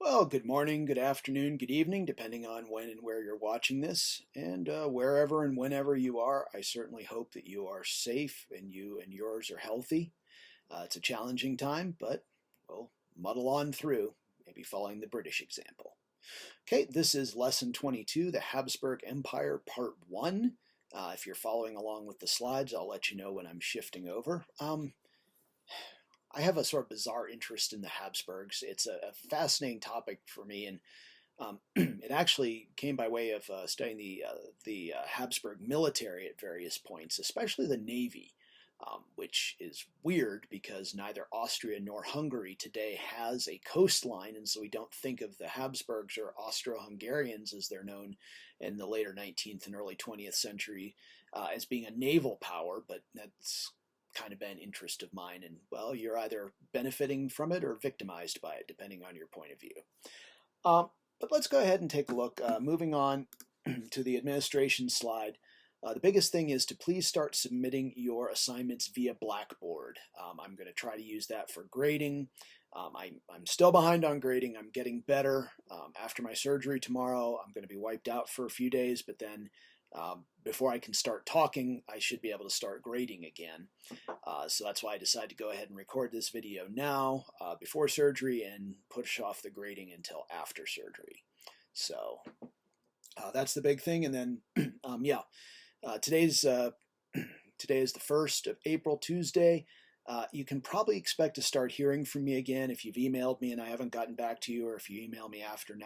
Well, good morning, good afternoon, good evening, depending on when and where you're watching this. And wherever and whenever you are, I certainly hope that you are safe and you and yours are healthy. It's a challenging time, but we'll muddle on through, maybe following the British example. Okay, this is Lesson 22, the Habsburg Empire, Part 1. If you're following along with the slides, I'll let you know when I'm shifting over. I have a sort of bizarre interest in the Habsburgs. It's a fascinating topic for me, and it actually came by way of studying the Habsburg military at various points, especially the Navy, which is weird because neither Austria nor Hungary today has a coastline, and so we don't think of the Habsburgs or Austro-Hungarians as they're known in the later 19th and early 20th century as being a naval power, but that's kind of been an interest of mine, and well, you're either benefiting from it or victimized by it, depending on your point of view. But let's go ahead and take a look. Moving on to the administration slide, the biggest thing is to please start submitting your assignments via Blackboard. I'm going to try to use that for grading. I'm still behind on grading. I'm getting better. After my surgery tomorrow, I'm going to be wiped out for a few days, but then before I can start talking, I should be able to start grading again. So that's why I decided to go ahead and record this video now before surgery and push off the grading until after surgery. So that's the big thing. And then, today is the 1st of April, Tuesday. You can probably expect to start hearing from me again if you've emailed me and I haven't gotten back to you, or if you email me after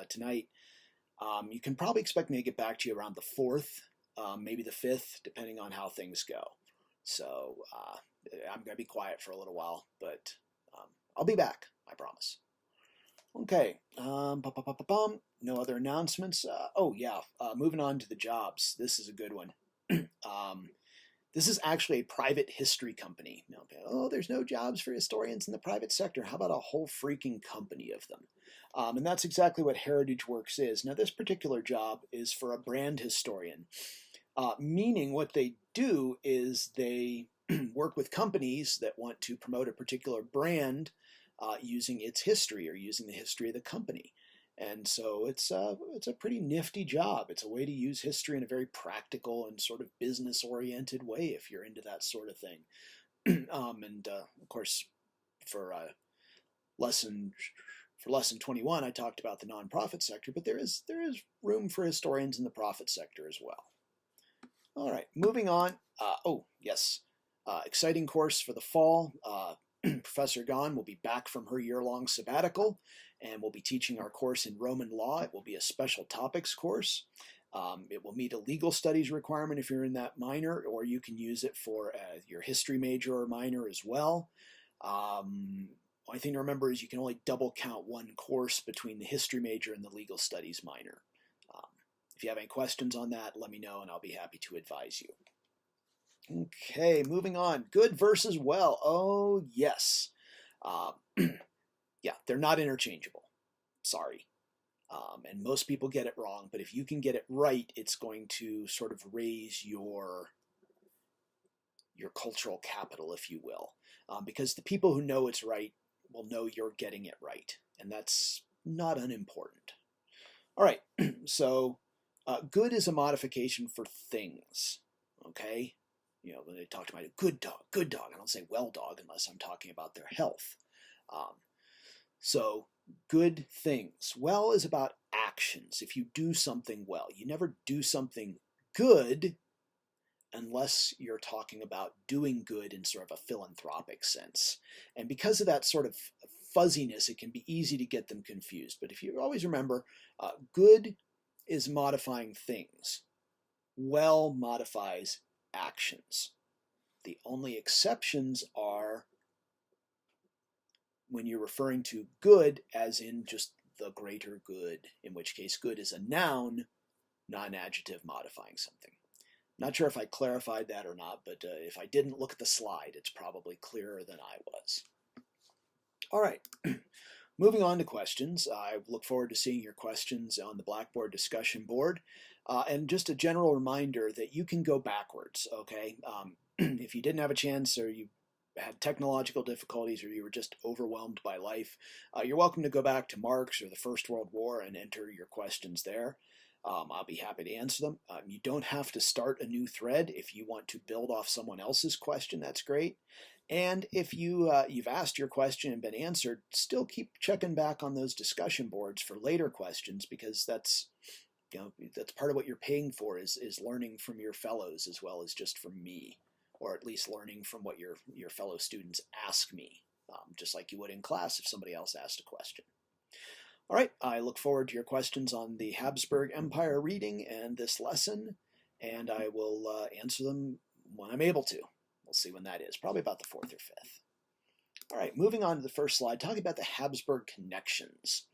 tonight. You can probably expect me to get back to you around the 4th, maybe the 5th, depending on how things go. So I'm going to be quiet for a little while, but I'll be back, I promise. Okay, no other announcements. Moving on to the jobs. This is a good one. This is actually a private history company. Now, there's no jobs for historians in the private sector. How about a whole freaking company of them? And that's exactly what Heritage Works is. Now, this particular job is for a brand historian, meaning what they do is they work with companies that want to promote a particular brand using its history or using the history of the company. And so it's a pretty nifty job. It's a way to use history in a very practical and sort of business-oriented way if you're into that sort of thing. Of course, for lesson 21, I talked about the nonprofit sector, but there is room for historians in the profit sector as well. All right, moving on. Exciting course for the fall. Professor Gahn will be back from her year-long sabbatical, and we'll be teaching our course in Roman law. It will be a special topics course. It will meet a legal studies requirement if you're in that minor, or you can use it for your history major or minor as well. Only thing to remember is you can only double count one course between the history major and the legal studies minor. If you have any questions on that, let me know and I'll be happy to advise you. Okay, moving on. Good versus well. Oh, yes. Yeah, they're not interchangeable. Sorry. And most people get it wrong, but if you can get it right, it's going to sort of raise your cultural capital, if you will. Because the people who know it's right will know you're getting it right, and that's not unimportant. All right, so good is a modification for things, okay? You know, when they talk about a good dog, I don't say well dog unless I'm talking about their health. So good things. Well is about actions. If you do something well, you never do something good unless you're talking about doing good in sort of a philanthropic sense. And because of that sort of fuzziness, it can be easy to get them confused. But if you always remember, good is modifying things. Well modifies actions. The only exceptions are when you're referring to good as in just the greater good, in which case good is a noun, not an adjective modifying something. Not sure if I clarified that or not, but if I didn't, look at the slide. It's probably clearer than I was. All right, moving on to questions. I look forward to seeing your questions on the Blackboard discussion board. And just a general reminder that you can go backwards, okay? If you didn't have a chance or you had technological difficulties or you were just overwhelmed by life, you're welcome to go back to Marx or the First World War and enter your questions there. I'll be happy to answer them. You don't have to start a new thread. If you want to build off someone else's question, that's great. And if you've asked your question and been answered, still keep checking back on those discussion boards for later questions, because that's part of what you're paying for is learning from your fellows as well as just from me, or at least learning from what your fellow students ask me, just like you would in class if somebody else asked a question. All right, I look forward to your questions on the Habsburg Empire reading and this lesson, and I will answer them when I'm able to. We'll see when that is, probably about the 4th or 5th. All right, moving on to the first slide, talking about the Habsburg connections.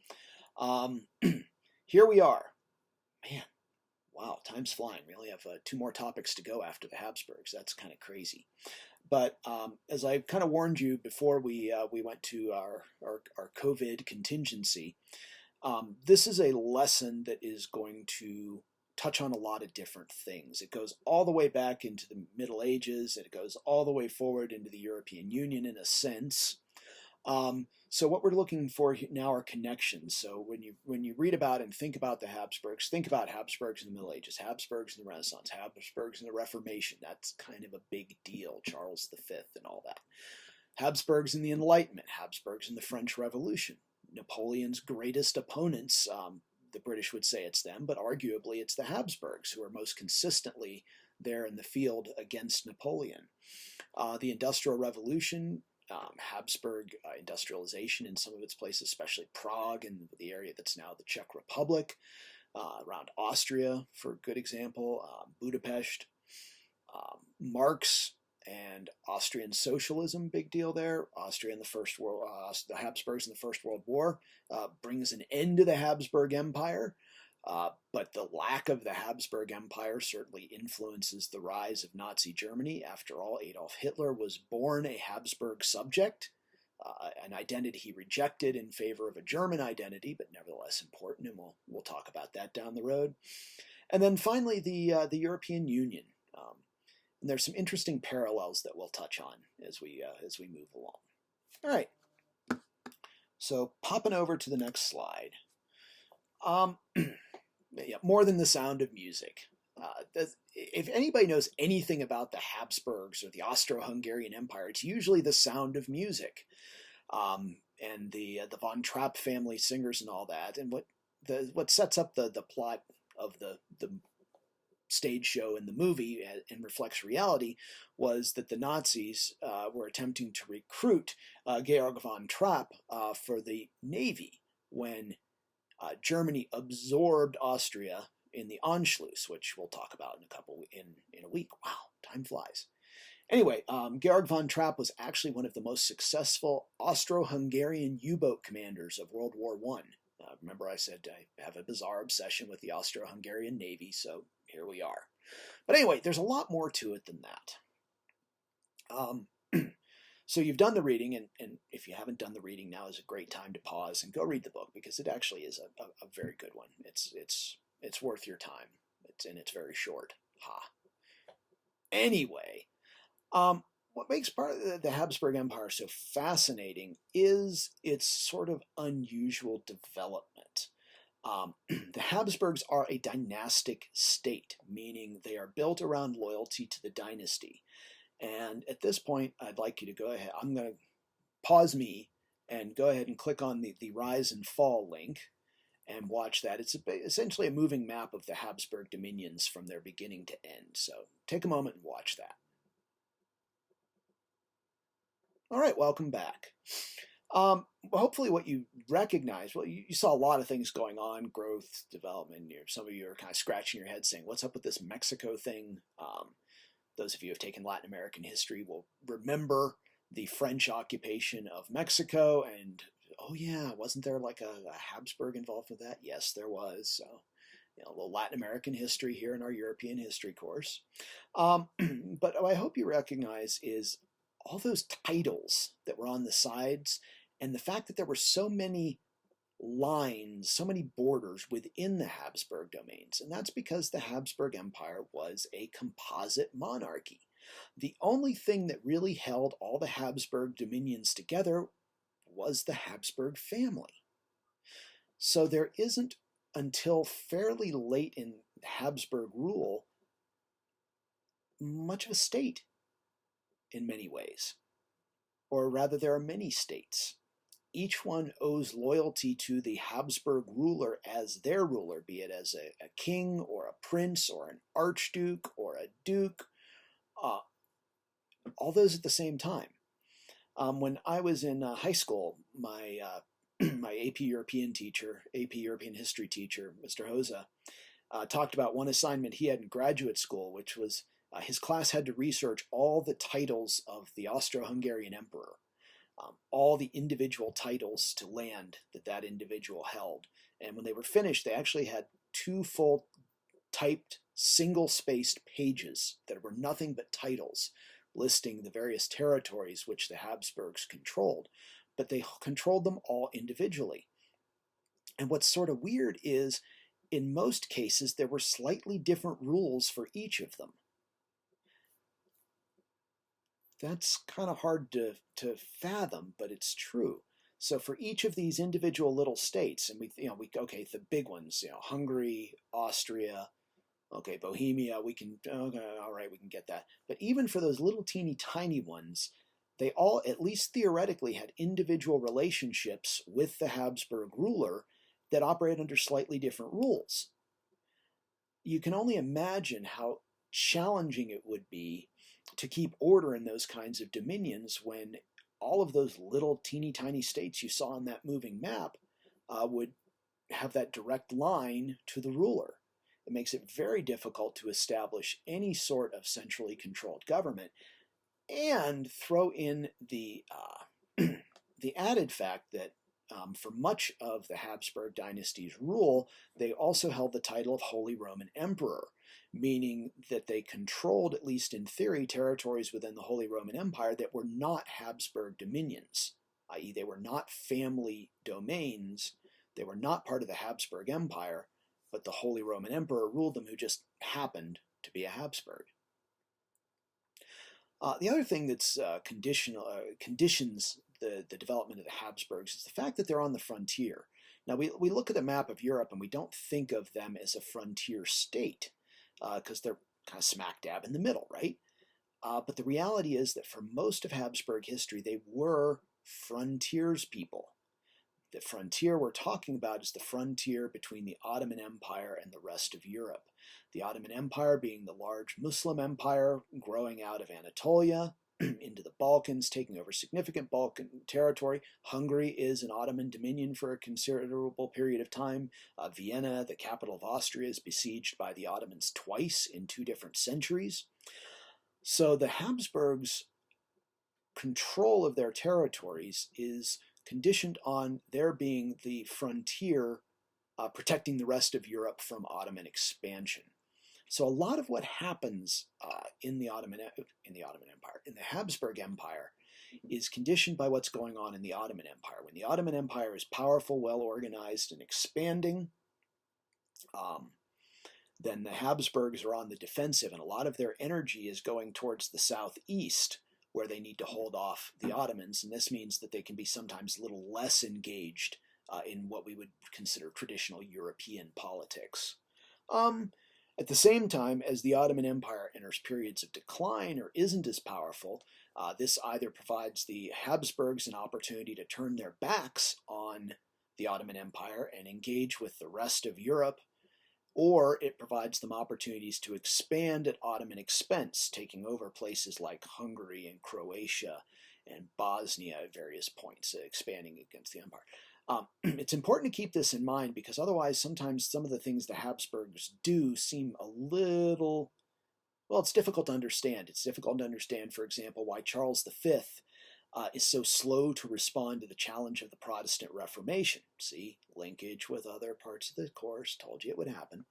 Here we are. Man, wow, time's flying. We only have 2 more topics to go after the Habsburgs. That's kind of crazy. But as I kind of warned you before we went to our COVID contingency, this is a lesson that is going to touch on a lot of different things. It goes all the way back into the Middle Ages. It goes all the way forward into the European Union in a sense. So what we're looking for now are connections. So when you read about and think about the Habsburgs, think about Habsburgs in the Middle Ages, Habsburgs in the Renaissance, Habsburgs in the Reformation. That's kind of a big deal, Charles V and all that. Habsburgs in the Enlightenment, Habsburgs in the French Revolution. Napoleon's greatest opponents, the British would say it's them, but arguably it's the Habsburgs who are most consistently there in the field against Napoleon. The Industrial Revolution, Habsburg industrialization in some of its places, especially Prague and the area that's now the Czech Republic, around Austria, for a good example, Budapest, Marx and Austrian socialism, big deal there. Austria in the First World, the Habsburgs in the First World War brings an end to the Habsburg Empire. But the lack of the Habsburg Empire certainly influences the rise of Nazi Germany. After all, Adolf Hitler was born a Habsburg subject, an identity he rejected in favor of a German identity, but nevertheless important, and we'll talk about that down the road. And then finally, the European Union. And there's some interesting parallels that we'll touch on as we move along. All right. So popping over to the next slide. Yeah, more than the sound of music. If anybody knows anything about the Habsburgs or the Austro-Hungarian Empire, it's usually the sound of music, and the von Trapp family singers and all that. And what sets up the plot of the stage show in the movie and reflects reality was that the Nazis were attempting to recruit Georg von Trapp for the Navy when Germany absorbed Austria in the Anschluss, which we'll talk about in a week. Wow, time flies. Anyway, Georg von Trapp was actually one of the most successful Austro-Hungarian U-boat commanders of World War I. Remember I said I have a bizarre obsession with the Austro-Hungarian Navy, so here we are. But anyway, there's a lot more to it than that. So you've done the reading, and if you haven't done the reading, now is a great time to pause and go read the book, because it actually is a very good one. It's worth your time. It's very short. Anyway, what makes part of the Habsburg Empire so fascinating is its sort of unusual development. The Habsburgs are a dynastic state, meaning they are built around loyalty to the dynasty. And at this point, I'd like you to go ahead. I'm going to pause me and go ahead and click on the Rise and Fall link and watch that. It's essentially a moving map of the Habsburg dominions from their beginning to end. So take a moment and watch that. All right, welcome back. Hopefully what you recognize, well, you saw a lot of things going on, growth, development. Some of you are kind of scratching your head saying, what's up with this Mexico thing? Those of you who have taken Latin American history will remember the French occupation of Mexico. And, oh yeah, wasn't there like a Habsburg involved with that? Yes, there was. So, a little Latin American history here in our European history course. But what I hope you recognize is all those titles that were on the sides, and the fact that there were so many lines, so many borders within the Habsburg domains. And that's because the Habsburg Empire was a composite monarchy. The only thing that really held all the Habsburg dominions together was the Habsburg family. So there isn't until fairly late in Habsburg rule much of a state in many ways. Or rather, there are many states. Each one owes loyalty to the Habsburg ruler as their ruler, be it as a king or a prince or an archduke or a duke, all those at the same time. When I was in high school, my my AP European teacher, AP European history teacher, Mr. Hoza, talked about one assignment he had in graduate school, which was his class had to research all the titles of the Austro-Hungarian emperor, all the individual titles to land that that individual held. And when they were finished, they actually had 2 full typed single-spaced pages that were nothing but titles listing the various territories which the Habsburgs controlled. But they controlled them all individually. And what's sort of weird is, in most cases, there were slightly different rules for each of them. That's kind of hard to fathom, but it's true. So for each of these individual little states, and okay, the big ones, Hungary, Austria, okay, Bohemia, we can, okay, all right, we can get that. But even for those little teeny tiny ones, they all, at least theoretically, had individual relationships with the Habsburg ruler that operate under slightly different rules. You can only imagine how challenging it would be to keep order in those kinds of dominions when all of those little teeny tiny states you saw on that moving map would have that direct line to the ruler. It makes it very difficult to establish any sort of centrally controlled government, and throw in the the added fact that for much of the Habsburg dynasty's rule, they also held the title of Holy Roman Emperor, meaning that they controlled, at least in theory, territories within the Holy Roman Empire that were not Habsburg dominions, i.e. they were not family domains, they were not part of the Habsburg Empire, but the Holy Roman Emperor ruled them, who just happened to be a Habsburg. The other thing that's conditions the development of the Habsburgs is the fact that they're on the frontier. Now, we look at a map of Europe and we don't think of them as a frontier state because they're kind of smack dab in the middle, right? But the reality is that for most of Habsburg history, they were frontiers people. The frontier we're talking about is the frontier between the Ottoman Empire and the rest of Europe. The Ottoman Empire being the large Muslim empire growing out of Anatolia into the Balkans, taking over significant Balkan territory. Hungary is an Ottoman dominion for a considerable period of time. Vienna, the capital of Austria, is besieged by the Ottomans twice in 2 different centuries. So the Habsburgs' control of their territories is conditioned on their being the frontier protecting the rest of Europe from Ottoman expansion. So a lot of what happens in the Habsburg Empire, is conditioned by what's going on in the Ottoman Empire. When the Ottoman Empire is powerful, well organized, and expanding, then the Habsburgs are on the defensive, and a lot of their energy is going towards the southeast, where they need to hold off the Ottomans, and this means that they can be sometimes a little less engaged in what we would consider traditional European politics. At the same time, as the Ottoman Empire enters periods of decline or isn't as powerful, this either provides the Habsburgs an opportunity to turn their backs on the Ottoman Empire and engage with the rest of Europe, or it provides them opportunities to expand at Ottoman expense, taking over places like Hungary and Croatia and Bosnia at various points, expanding against the empire. It's important to keep this in mind because otherwise sometimes some of the things the Habsburgs do seem a little, well, it's difficult to understand. It's difficult to understand, for example, why Charles V is so slow to respond to the challenge of the Protestant Reformation. See, linkage with other parts of the course, told you it would happen.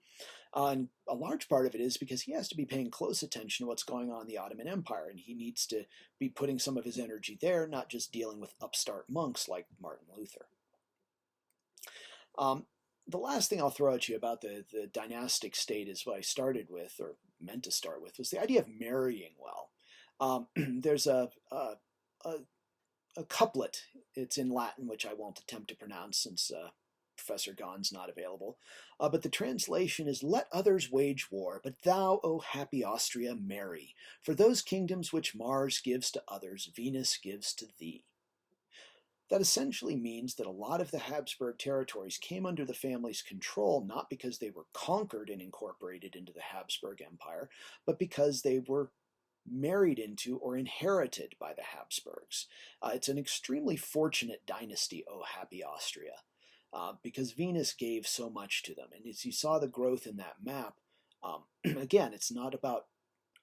And a large part of it is because he has to be paying close attention to what's going on in the Ottoman Empire, and he needs to be putting some of his energy there, not just dealing with upstart monks like Martin Luther. The last thing I'll throw at you about the dynastic state is what I started with, or meant to start with, was the idea of marrying well. There's a, a couplet. It's in Latin, which I won't attempt to pronounce since Professor Gahn's not available. But the translation is, "Let others wage war, but thou, O happy Austria, marry. For those kingdoms which Mars gives to others, Venus gives to thee." That essentially means that a lot of the Habsburg territories came under the family's control not because they were conquered and incorporated into the Habsburg Empire, but because they were married into or inherited by the Habsburgs. It's an extremely fortunate dynasty, oh happy Austria, because Venus gave so much to them. And as you saw the growth in that map, again, it's not about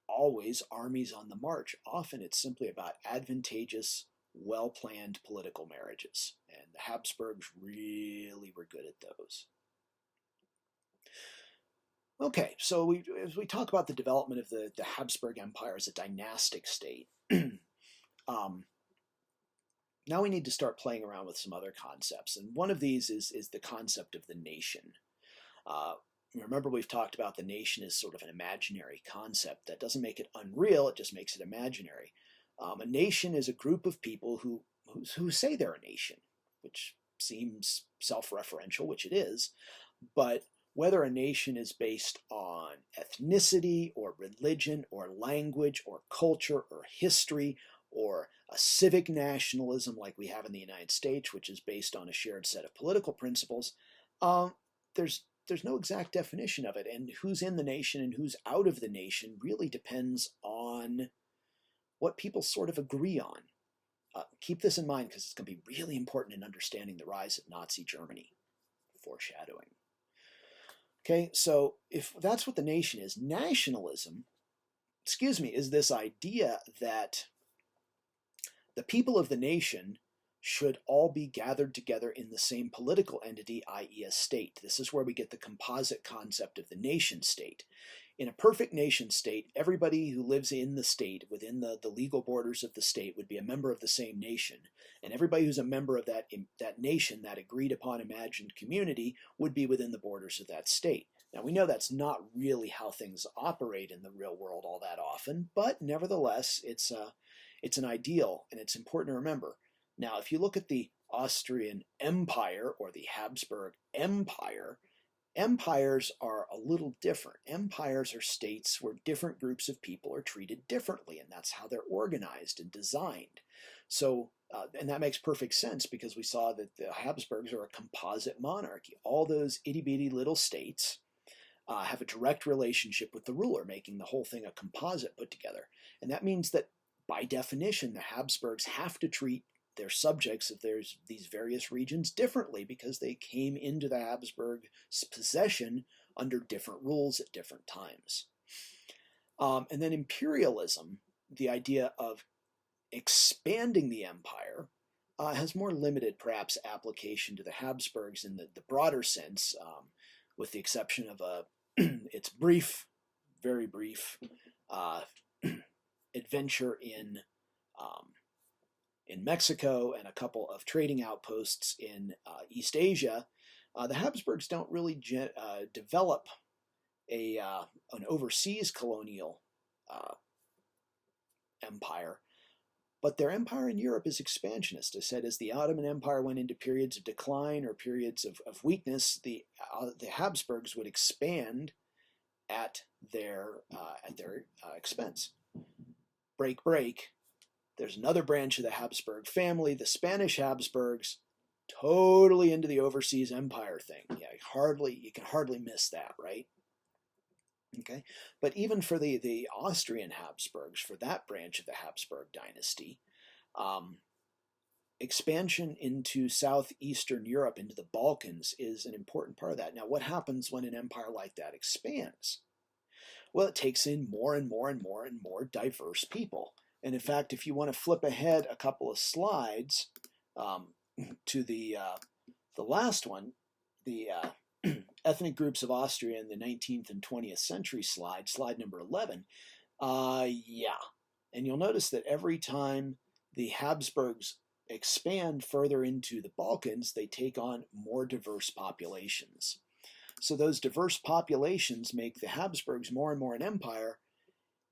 always armies on the march. Often it's simply about advantageous, well-planned political marriages. And the Habsburgs really were good at those. Okay, so as we talk about the development of the Habsburg Empire as a dynastic state, now we need to start playing around with some other concepts. And one of these is the concept of the nation. Remember, we've talked about the nation as sort of an imaginary concept. That doesn't make it unreal, it just makes it imaginary. A nation is a group of people who say they're a nation, which seems self-referential, which it is, but whether a nation is based on ethnicity or religion or language or culture or history or a civic nationalism like we have in the United States, which is based on a shared set of political principles, there's no exact definition of it. And who's in the nation and who's out of the nation really depends on what people sort of agree on. Keep this in mind because it's going to be really important in understanding the rise of Nazi Germany. Foreshadowing. Okay, so if that's what the nation is, nationalism, is this idea that the people of the nation should all be gathered together in the same political entity, i.e. a state. This is where we get the composite concept of the nation state. In a perfect nation state, everybody who lives in the state, within the legal borders of the state, would be a member of the same nation. And everybody who's a member of that nation, that agreed upon imagined community, would be within the borders of that state. Now, we know that's not really how things operate in the real world all that often, but nevertheless, it's an ideal, and it's important to remember. Now, if you look at the Austrian Empire or the Habsburg Empire, empires are a little different. Empires are states where different groups of people are treated differently, and that's how they're organized and designed. So, and that makes perfect sense because we saw that the Habsburgs are a composite monarchy. All those itty-bitty little states have a direct relationship with the ruler, making the whole thing a composite put together. And that means that, by definition, the Habsburgs have to treat their subjects of these various regions differently because they came into the Habsburg possession under different rules at different times. And then imperialism, the idea of expanding the empire, has more limited, perhaps, application to the Habsburgs in the broader sense, with the exception of its brief, very brief, adventure in Mexico and a couple of trading outposts in East Asia. The Habsburgs don't really develop an overseas colonial empire, but their empire in Europe is expansionist. I said, as the Ottoman Empire went into periods of decline or periods of weakness, the Habsburgs would expand at their expense. Break. There's another branch of the Habsburg family, the Spanish Habsburgs, totally into the overseas empire thing. Yeah, you can hardly miss that, right? Okay, but even for the Austrian Habsburgs, for that branch of the Habsburg dynasty, expansion into southeastern Europe, into the Balkans, is an important part of that. Now, what happens when an empire like that expands? Well, it takes in more and more and more and more diverse people. And in fact, if you want to flip ahead a couple of slides to the last one, the ethnic groups of Austria in the 19th and 20th century slide number 11, yeah. And you'll notice that every time the Habsburgs expand further into the Balkans, they take on more diverse populations. So those diverse populations make the Habsburgs more and more an empire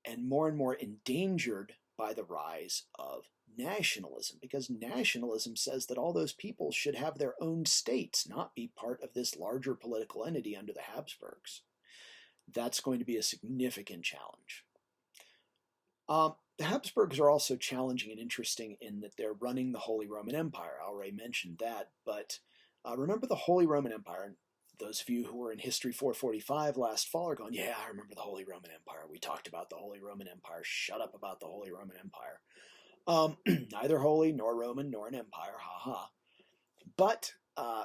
and more endangered by the rise of nationalism, because nationalism says that all those people should have their own states, not be part of this larger political entity under the Habsburgs. That's going to be a significant challenge. The Habsburgs are also challenging and interesting in that they're running the Holy Roman Empire. I already mentioned that, but remember the Holy Roman Empire. Those of you who were in History 445 last fall are going, yeah, I remember the Holy Roman Empire. We talked about the Holy Roman Empire. Shut up about the Holy Roman Empire. Neither holy nor Roman nor an empire, haha. But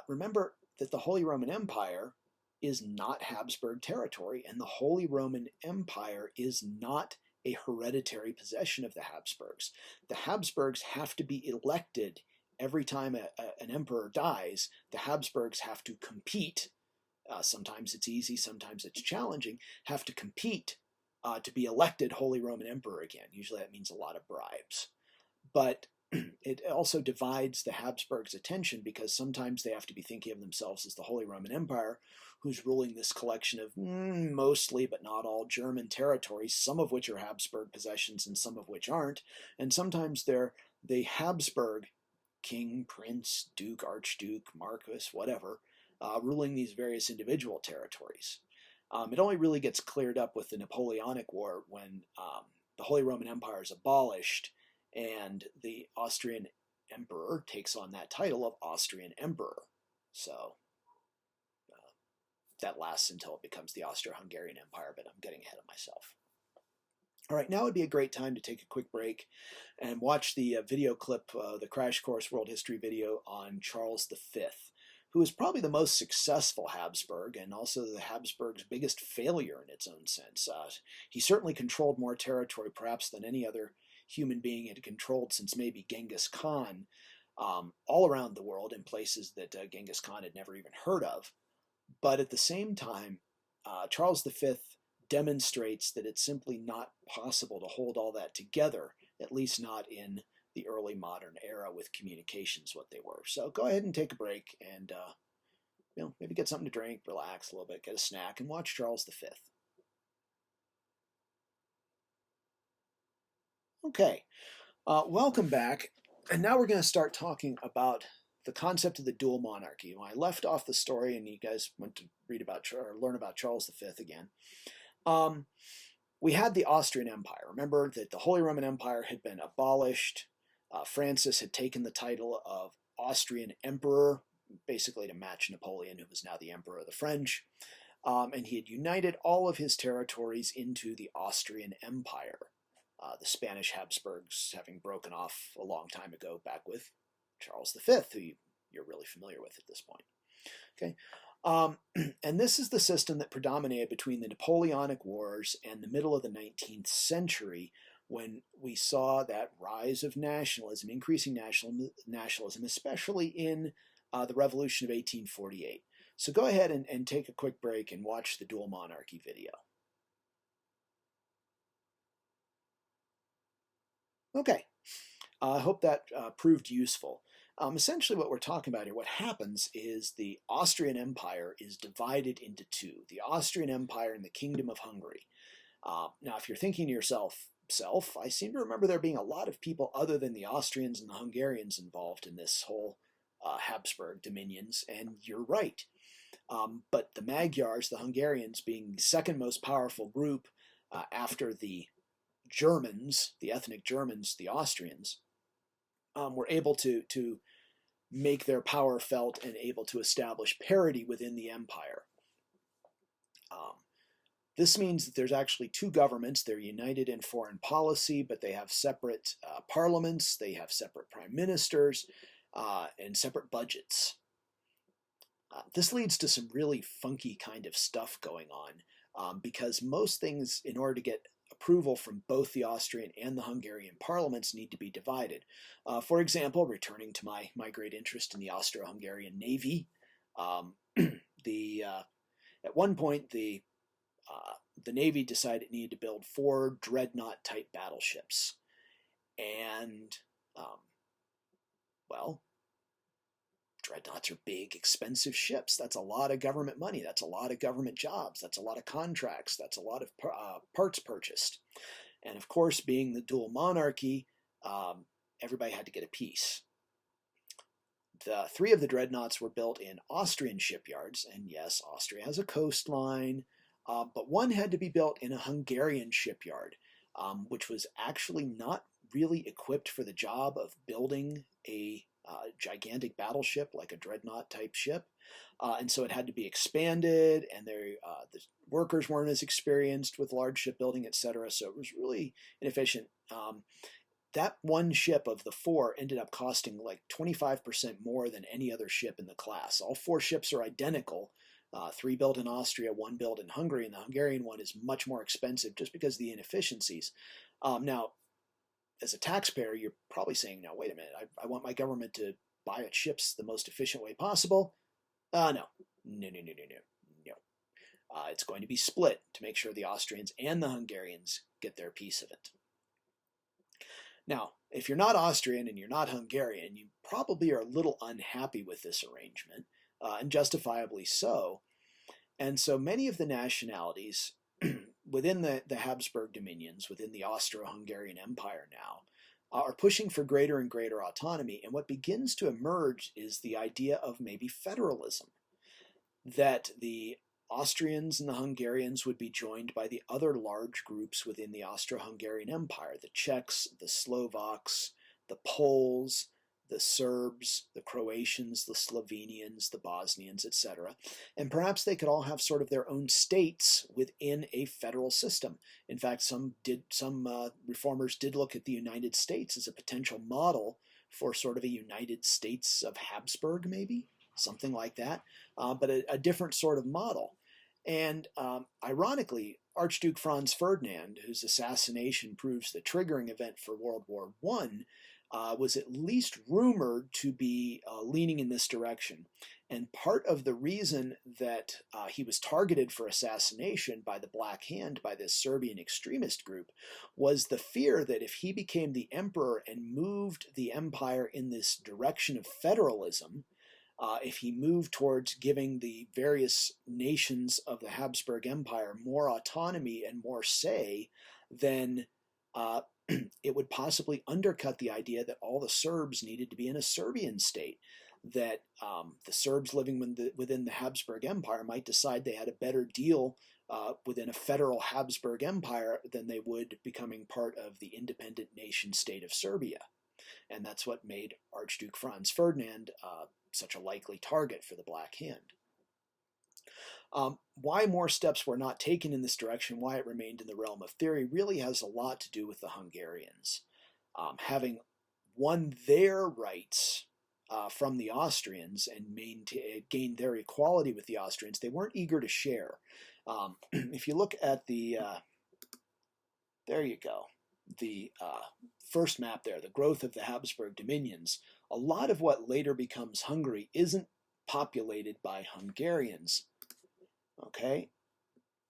remember that the Holy Roman Empire is not Habsburg territory, and the Holy Roman Empire is not a hereditary possession of the Habsburgs. The Habsburgs have to be elected every time an emperor dies. The Habsburgs have to compete. Sometimes it's easy, sometimes it's challenging, have to compete to be elected Holy Roman Emperor again. Usually that means a lot of bribes. But it also divides the Habsburgs' attention, because sometimes they have to be thinking of themselves as the Holy Roman Empire, who's ruling this collection of mostly but not all German territories, some of which are Habsburg possessions and some of which aren't. And sometimes they're the Habsburg king, prince, duke, archduke, marquis, whatever, ruling these various individual territories. It only really gets cleared up with the Napoleonic War when the Holy Roman Empire is abolished and the Austrian emperor takes on that title of Austrian emperor. So that lasts until it becomes the Austro-Hungarian Empire, but I'm getting ahead of myself. All right, now would be a great time to take a quick break and watch the video clip, the Crash Course World History video on Charles V, who is probably the most successful Habsburg and also the Habsburg's biggest failure in its own sense. He certainly controlled more territory perhaps than any other human being had controlled since maybe Genghis Khan, all around the world in places that Genghis Khan had never even heard of. But at the same time, Charles V demonstrates that it's simply not possible to hold all that together, at least not in the early modern era with communications what they were. So go ahead and take a break and maybe get something to drink, relax a little bit, get a snack, and watch Charles V. Okay, welcome back. And now we're going to start talking about the concept of the dual monarchy. When I left off the story and you guys went to read about or learn about Charles V again, we had the Austrian Empire. Remember that the Holy Roman Empire had been abolished. Francis had taken the title of Austrian Emperor, basically to match Napoleon, who was now the Emperor of the French. And he had united all of his territories into the Austrian Empire. The Spanish Habsburgs having broken off a long time ago back with Charles V, who you're really familiar with at this point. Okay, and this is the system that predominated between the Napoleonic Wars and the middle of the 19th century, when we saw that rise of nationalism, increasing nationalism, especially in the Revolution of 1848. So go ahead and take a quick break and watch the dual monarchy video. Okay, I hope that proved useful. Essentially what we're talking about here, what happens is the Austrian Empire is divided into two, the Austrian Empire and the Kingdom of Hungary. Now, if you're thinking to yourself, I seem to remember there being a lot of people other than the Austrians and the Hungarians involved in this whole Habsburg dominions, and you're right. But the Magyars, the Hungarians, being the second most powerful group after the Germans, the ethnic Germans, the Austrians, were able to make their power felt and able to establish parity within the empire. This means that there's actually two governments. They're united in foreign policy, but they have separate parliaments, they have separate prime ministers, and separate budgets. This leads to some really funky kind of stuff going on, because most things, in order to get approval from both the Austrian and the Hungarian parliaments, need to be divided. For example, returning to my great interest in the Austro-Hungarian Navy, at one point the Navy decided it needed to build 4 dreadnought-type battleships. And, well, dreadnoughts are big, expensive ships. That's a lot of government money. That's a lot of government jobs. That's a lot of contracts. That's a lot of parts purchased. And of course, being the dual monarchy, everybody had to get a piece. Three of the dreadnoughts were built in Austrian shipyards, and yes, Austria has a coastline, but one had to be built in a Hungarian shipyard, which was actually not really equipped for the job of building a gigantic battleship like a dreadnought type ship. And so it had to be expanded, and the workers weren't as experienced with large shipbuilding, etc. So it was really inefficient. That one ship of the four ended up costing like 25% more than any other ship in the class. All four ships are identical, three built in Austria, one built in Hungary, and the Hungarian one is much more expensive just because of the inefficiencies. Now, as a taxpayer, you're probably saying, now, wait a minute, I want my government to buy its ships the most efficient way possible. No. It's going to be split to make sure the Austrians and the Hungarians get their piece of it. Now, if you're not Austrian and you're not Hungarian, you probably are a little unhappy with this arrangement, and justifiably so. And so many of the nationalities within the Habsburg dominions, within the Austro-Hungarian Empire now, are pushing for greater and greater autonomy. And what begins to emerge is the idea of maybe federalism, that the Austrians and the Hungarians would be joined by the other large groups within the Austro-Hungarian Empire, the Czechs, the Slovaks, the Poles, the Serbs, the Croatians, the Slovenians, the Bosnians, etc. And perhaps they could all have sort of their own states within a federal system. In fact, some reformers did look at the United States as a potential model for sort of a United States of Habsburg, maybe, something like that, but a different sort of model. And ironically, Archduke Franz Ferdinand, whose assassination proves the triggering event for World War I, was at least rumored to be leaning in this direction. And part of the reason that he was targeted for assassination by the Black Hand, by this Serbian extremist group, was the fear that if he became the emperor and moved the empire in this direction of federalism, if he moved towards giving the various nations of the Habsburg Empire more autonomy and more say, then it would possibly undercut the idea that all the Serbs needed to be in a Serbian state, that the Serbs living within the Habsburg Empire might decide they had a better deal within a federal Habsburg Empire than they would becoming part of the independent nation state of Serbia. And that's what made Archduke Franz Ferdinand such a likely target for the Black Hand. Why more steps were not taken in this direction, why it remained in the realm of theory, really has a lot to do with the Hungarians. Having won their rights from the Austrians and gained their equality with the Austrians, they weren't eager to share. If you look at the, there you go, the first map there, the growth of the Habsburg dominions, a lot of what later becomes Hungary isn't populated by Hungarians. Okay,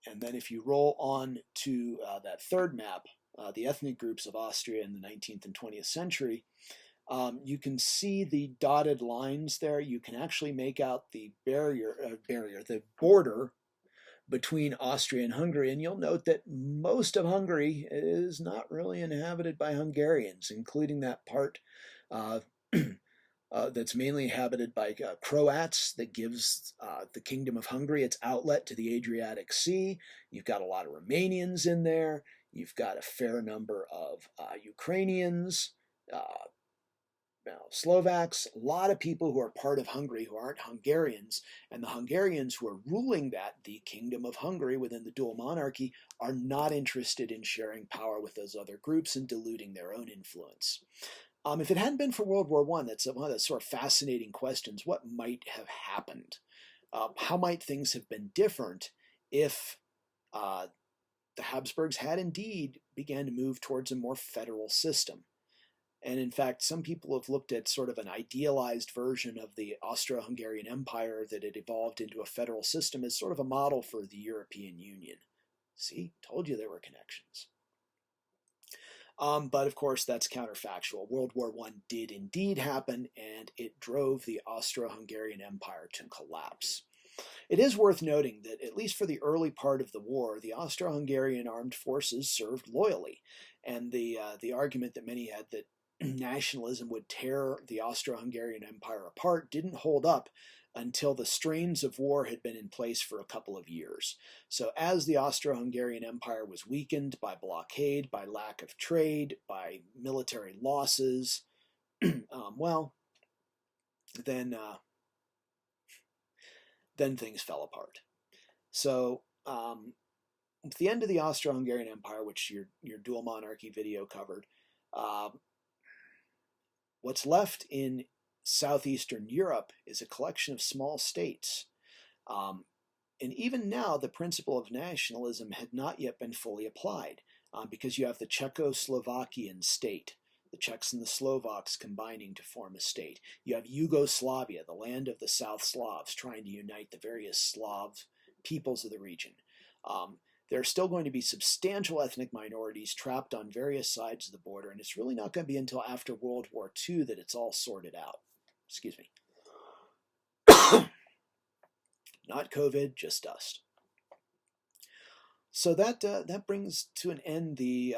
and then if you roll on to that third map, the ethnic groups of Austria in the 19th and 20th century, you can see the dotted lines there. You can actually make out the the border between Austria and Hungary, and you'll note that most of Hungary is not really inhabited by Hungarians, including that part that's mainly inhabited by Croats, that gives the Kingdom of Hungary its outlet to the Adriatic Sea. You've got a lot of Romanians in there. You've got a fair number of Ukrainians, Slovaks, a lot of people who are part of Hungary who aren't Hungarians, and the Hungarians who are ruling the Kingdom of Hungary within the dual monarchy, are not interested in sharing power with those other groups and diluting their own influence. If it hadn't been for World War I, that's one of the sort of fascinating questions. What might have happened? How might things have been different if the Habsburgs had indeed began to move towards a more federal system? And in fact, some people have looked at sort of an idealized version of the Austro-Hungarian Empire that had evolved into a federal system as sort of a model for the European Union. See, told you there were connections. But of course, that's counterfactual. World War I did indeed happen, and it drove the Austro-Hungarian Empire to collapse. It is worth noting that, at least for the early part of the war, the Austro-Hungarian armed forces served loyally, and the argument that many had that nationalism would tear the Austro-Hungarian Empire apart didn't hold up until the strains of war had been in place for a couple of years. So as the Austro-Hungarian Empire was weakened by blockade, by lack of trade, by military losses, well, then things fell apart. So at the end of the Austro-Hungarian Empire, which your dual monarchy video covered, what's left in southeastern Europe is a collection of small states. And even now, the principle of nationalism had not yet been fully applied, because you have the Czechoslovakian state, the Czechs and the Slovaks combining to form a state. You have Yugoslavia, the land of the South Slavs, trying to unite the various Slav peoples of the region. There are still going to be substantial ethnic minorities trapped on various sides of the border, and it's really not going to be until after World War II that it's all sorted out. Excuse me. Not COVID, just dust. So that brings to an end the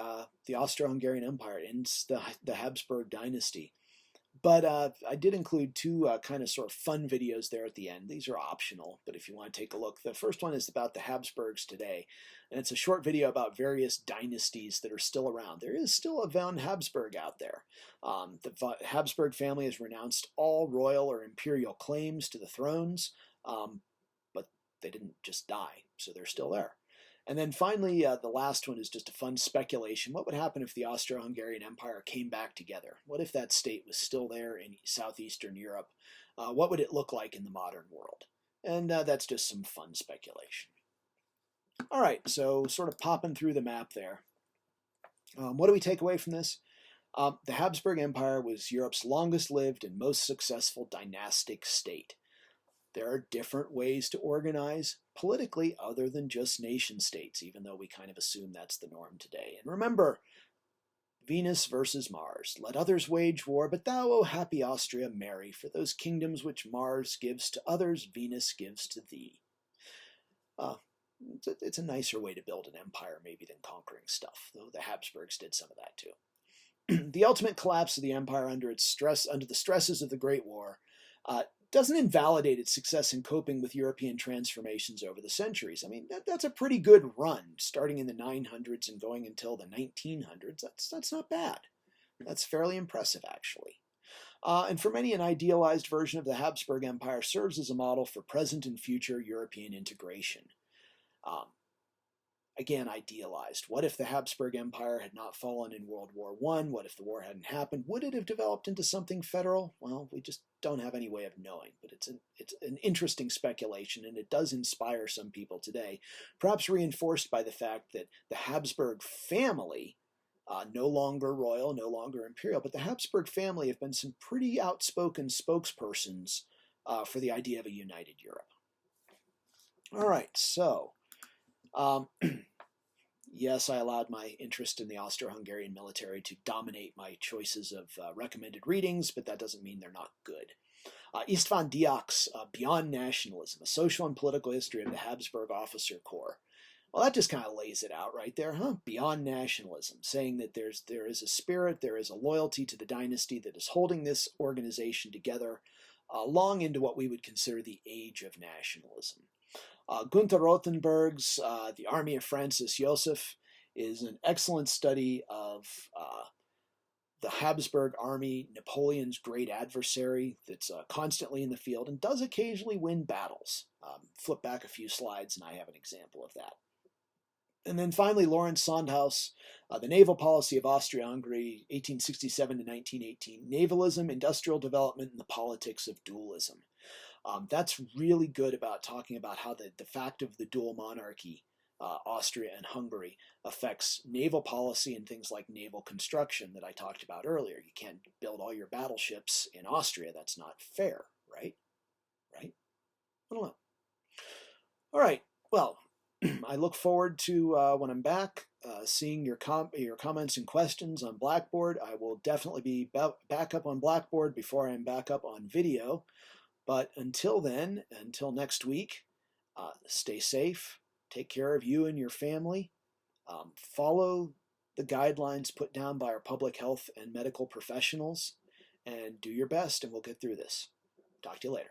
Austro-Hungarian Empire. It ends the Habsburg dynasty. But I did include two kind of sort of fun videos there at the end. These are optional, but if you want to take a look, the first one is about the Habsburgs today, and it's a short video about various dynasties that are still around. There is still a von Habsburg out there. The Habsburg family has renounced all royal or imperial claims to the thrones, but they didn't just die, so they're still there. And then finally, the last one is just a fun speculation. What would happen if the Austro-Hungarian Empire came back together? What if that state was still there in southeastern Europe? What would it look like in the modern world? And that's just some fun speculation. All right, so sort of popping through the map there. What do we take away from this? The Habsburg Empire was Europe's longest-lived and most successful dynastic state. There are different ways to organize politically other than just nation states, even though we kind of assume that's the norm today. And remember, Venus versus Mars. Let others wage war, but thou, O happy Austria, marry, for those kingdoms which Mars gives to others, Venus gives to thee. It's a nicer way to build an empire maybe than conquering stuff, though the Habsburgs did some of that too. The ultimate collapse of the empire under the stresses of the Great War doesn't invalidate its success in coping with European transformations over the centuries. I mean, that's a pretty good run, starting in the 900s and going until the 1900s. That's not bad. That's fairly impressive, actually. And for many, an idealized version of the Habsburg Empire serves as a model for present and future European integration. Again, idealized. What if the Habsburg Empire had not fallen in World War I? What if the war hadn't happened? Would it have developed into something federal? Well, we just don't have any way of knowing, but it's an interesting speculation, and it does inspire some people today, perhaps reinforced by the fact that the Habsburg family, no longer royal, no longer imperial, but the Habsburg family have been some pretty outspoken spokespersons for the idea of a united Europe. All right, so yes, I allowed my interest in the Austro-Hungarian military to dominate my choices of recommended readings, but that doesn't mean they're not good. István Diák's Beyond Nationalism, A Social and Political History of the Habsburg Officer Corps. Well, that just kind of lays it out right there, huh? Beyond nationalism, saying that there is a spirit, there is a loyalty to the dynasty that is holding this organization together long into what we would consider the age of nationalism. Gunther Rothenberg's The Army of Francis Joseph is an excellent study of the Habsburg army, Napoleon's great adversary that's constantly in the field and does occasionally win battles. Flip back a few slides and I have an example of that. And then finally, Lawrence Sondhaus, The Naval Policy of Austria-Hungary, 1867 to 1918, Navalism, Industrial Development, and the Politics of Dualism. That's really good about talking about how the fact of the dual monarchy, Austria and Hungary, affects naval policy and things like naval construction that I talked about earlier. You can't build all your battleships in Austria. That's not fair, right? Right? I don't know. All right. Well, I look forward to, when I'm back, seeing your comments and questions on Blackboard. I will definitely be back up on Blackboard before I'm back up on video. But until then, until next week, Stay safe, take care of you and your family, follow the guidelines put down by our public health and medical professionals, and do your best, and we'll get through this. Talk to you later.